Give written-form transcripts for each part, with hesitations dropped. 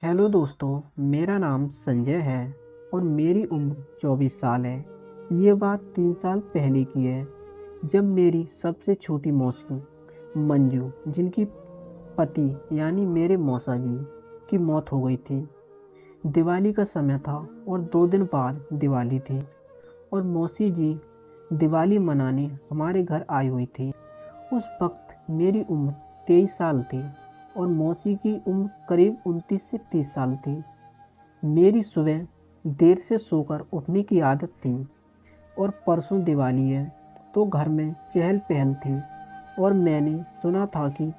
Hello दोस्तों, मेरा नाम संजय है और मेरी उम्र 24 साल है। ये बात 3 साल पहले की है, जब मेरी सबसे छोटी मौसी मंजू, जिनकी पति यानी मेरे मौसा जी की मौत हो गई थी। दिवाली का समय था और 2 दिन बाद दिवाली थी और मौसी जी दिवाली मनाने हमारे घर आई हुई थी। उस वक्त मेरी उम्र 23 साल थी और मौसी की उम्र करीब 29 से 30 साल थी। मेरी सुबह देर से सोकर उठने की आदत थी और परसों दिवाली है तो घर में चहल पहल थी और मैंने सुना था कि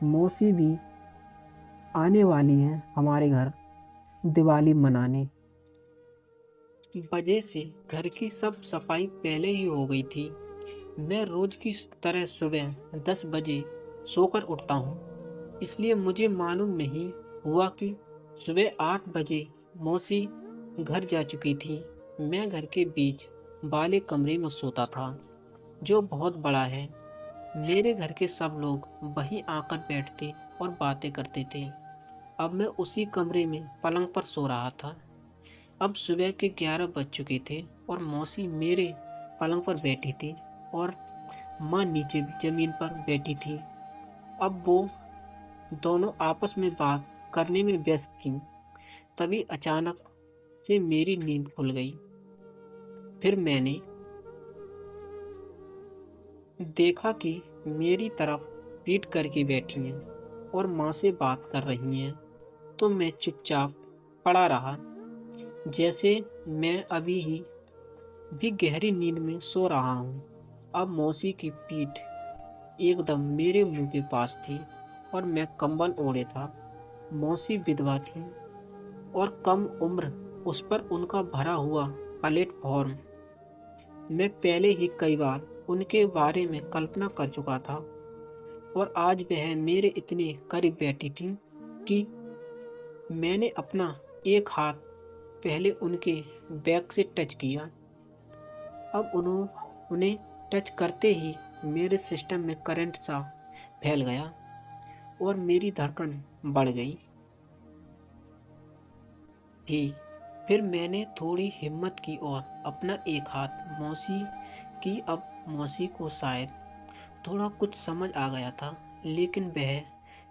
मौसी भी आने वाली हैं हमारे घर दिवाली मनाने। वजह से घर की सब सफाई पहले ही हो गई थी। मैं रोज की तरह सुबह 10 बजे सोकर उठता हूँ, इसलिए मुझे मालूम नहीं हुआ कि सुबह 8 बजे मौसी घर जा चुकी थी। मैं घर के बीच वाले कमरे में सोता था, जो बहुत बड़ा है। मेरे घर के सब लोग वहीं आकर बैठते और बातें करते थे। अब मैं उसी कमरे में पलंग पर सो रहा था। अब सुबह के 11 बज चुके थे और मौसी मेरे पलंग पर बैठी थी और माँ नीचे जमीन पर बैठी थी। अब वो दोनों आपस में बात करने में व्यस्त थीं। तभी अचानक से मेरी नींद खुल गई। फिर मैंने देखा कि मेरी तरफ पीठ करके बैठी हैं और माँ से बात कर रही हैं। तो मैं चुपचाप पड़ा रहा, जैसे मैं अभी ही भी गहरी नींद में सो रहा हूँ। अब मौसी की पीठ एकदम मेरे मुंह के पास थी और मैं कंबल ओढ़े था। मौसी विधवा थी और कम उम्र, उस पर उनका भरा हुआ प्लेटफॉर्म। मैं पहले ही कई बार उनके बारे में कल्पना कर चुका था और आज वह मेरे इतने करीब बैठी थी कि मैंने अपना एक हाथ पहले उनके बैक से टच किया। अब उन्हें टच करते ही मेरे सिस्टम में करंट सा फैल गया और मेरी धड़कन बढ़ गई थी। फिर मैंने थोड़ी हिम्मत की और अपना एक हाथ मौसी की। अब मौसी को शायद थोड़ा कुछ समझ आ गया था, लेकिन वह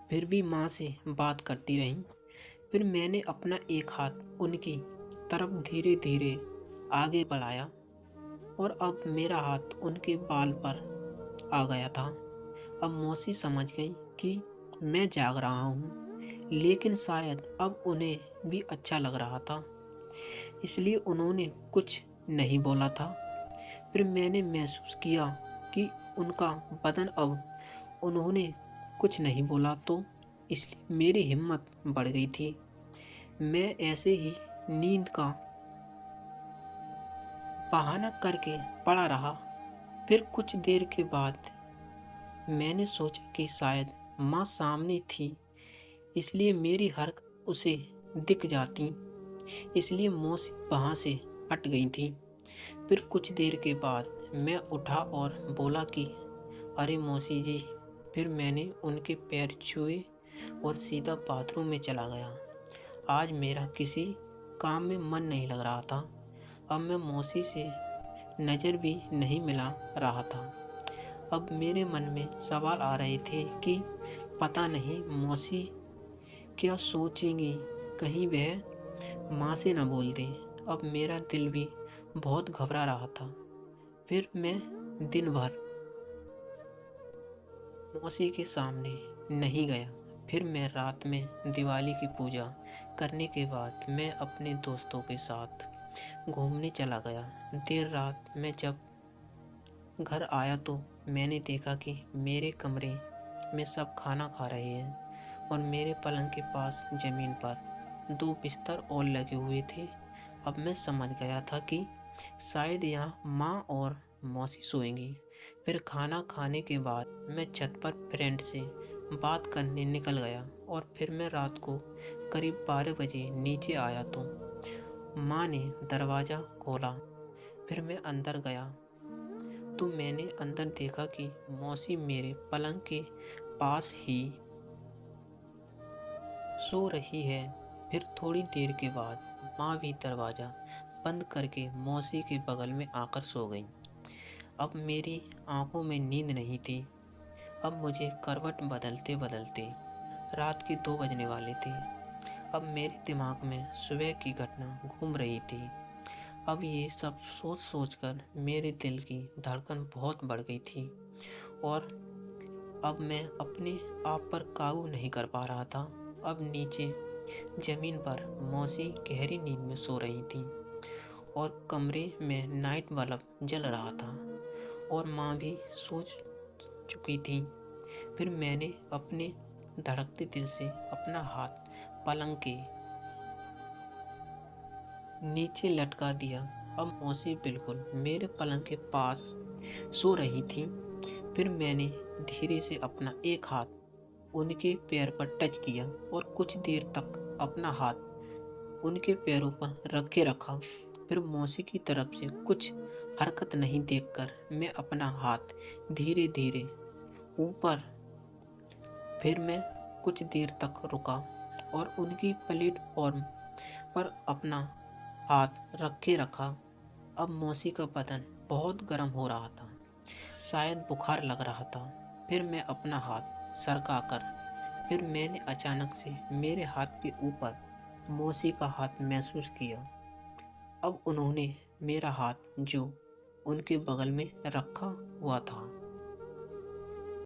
फिर भी माँ से बात करती रही। फिर मैंने अपना एक हाथ उनकी तरफ धीरे धीरे आगे बढ़ाया और अब मेरा हाथ उनके बाल पर आ गया था। अब मौसी समझ गई कि मैं जाग रहा हूँ, लेकिन शायद अब उन्हें भी अच्छा लग रहा था, इसलिए उन्होंने कुछ नहीं बोला था। फिर मैंने महसूस किया कि उनका बदन, अब उन्होंने कुछ नहीं बोला तो इसलिए मेरी हिम्मत बढ़ गई थी। मैं ऐसे ही नींद का बहाना करके पड़ा रहा। फिर कुछ देर के बाद मैंने सोचा कि शायद माँ सामने थी, इसलिए मेरी हरकत उसे दिख जाती, इसलिए मौसी वहाँ से हट गई थी। फिर कुछ देर के बाद मैं उठा और बोला कि अरे मौसी जी। फिर मैंने उनके पैर छुए और सीधा बाथरूम में चला गया। आज मेरा किसी काम में मन नहीं लग रहा था। अब मैं मौसी से नज़र भी नहीं मिला रहा था। अब मेरे मन में सवाल आ रहे थे कि पता नहीं मौसी क्या सोचेंगी, कहीं वह माँ से न बोल दें। अब मेरा दिल भी बहुत घबरा रहा था। फिर मैं दिन भर मौसी के सामने नहीं गया। फिर मैं रात में दिवाली की पूजा करने के बाद मैं अपने दोस्तों के साथ घूमने चला गया। देर रात में जब घर आया तो मैंने देखा कि मेरे कमरे में सब खाना खा रहे हैं और मेरे पलंग के पास ज़मीन पर 2 बिस्तर और लगे हुए थे। अब मैं समझ गया था कि शायद यहाँ माँ और मौसी सोएंगी। फिर खाना खाने के बाद मैं छत पर फ्रेंड से बात करने निकल गया और फिर मैं रात को करीब 12 बजे नीचे आया तो माँ ने दरवाज़ा खोला। फिर मैं अंदर गया तो मैंने अंदर देखा कि मौसी मेरे पलंग के पास ही सो रही है। फिर थोड़ी देर के बाद माँ भी दरवाज़ा बंद करके मौसी के बगल में आकर सो गई। अब मेरी आंखों में नींद नहीं थी। अब मुझे करवट बदलते बदलते रात के 2 बजने वाले थे। अब मेरे दिमाग में सुबह की घटना घूम रही थी। अब ये सब सोच सोच कर मेरे दिल की धड़कन बहुत बढ़ गई थी और अब मैं अपने आप पर काबू नहीं कर पा रहा था। अब नीचे ज़मीन पर मौसी गहरी नींद में सो रही थी और कमरे में नाइट बल्ब जल रहा था और माँ भी सो चुकी थी। फिर मैंने अपने धड़कते दिल से अपना हाथ पलंग के नीचे लटका दिया। अब मौसी बिल्कुल मेरे पलंग के पास सो रही थी। फिर मैंने धीरे से अपना एक हाथ उनके पैर पर टच किया और कुछ देर तक अपना हाथ उनके पैरों पर रखे रखा। फिर मौसी की तरफ से कुछ हरकत नहीं देखकर मैं अपना हाथ धीरे धीरे ऊपर, फिर मैं कुछ देर तक रुका और उनकी प्लेटफॉर्म पर अपना हाथ रखे रखा। अब मौसी का बदन बहुत गर्म हो रहा था, शायद बुखार लग रहा था। फिर मैं अपना हाथ सरका कर फिर मैंने अचानक से मेरे हाथ के ऊपर मौसी का हाथ महसूस किया। अब उन्होंने मेरा हाथ जो उनके बगल में रखा हुआ था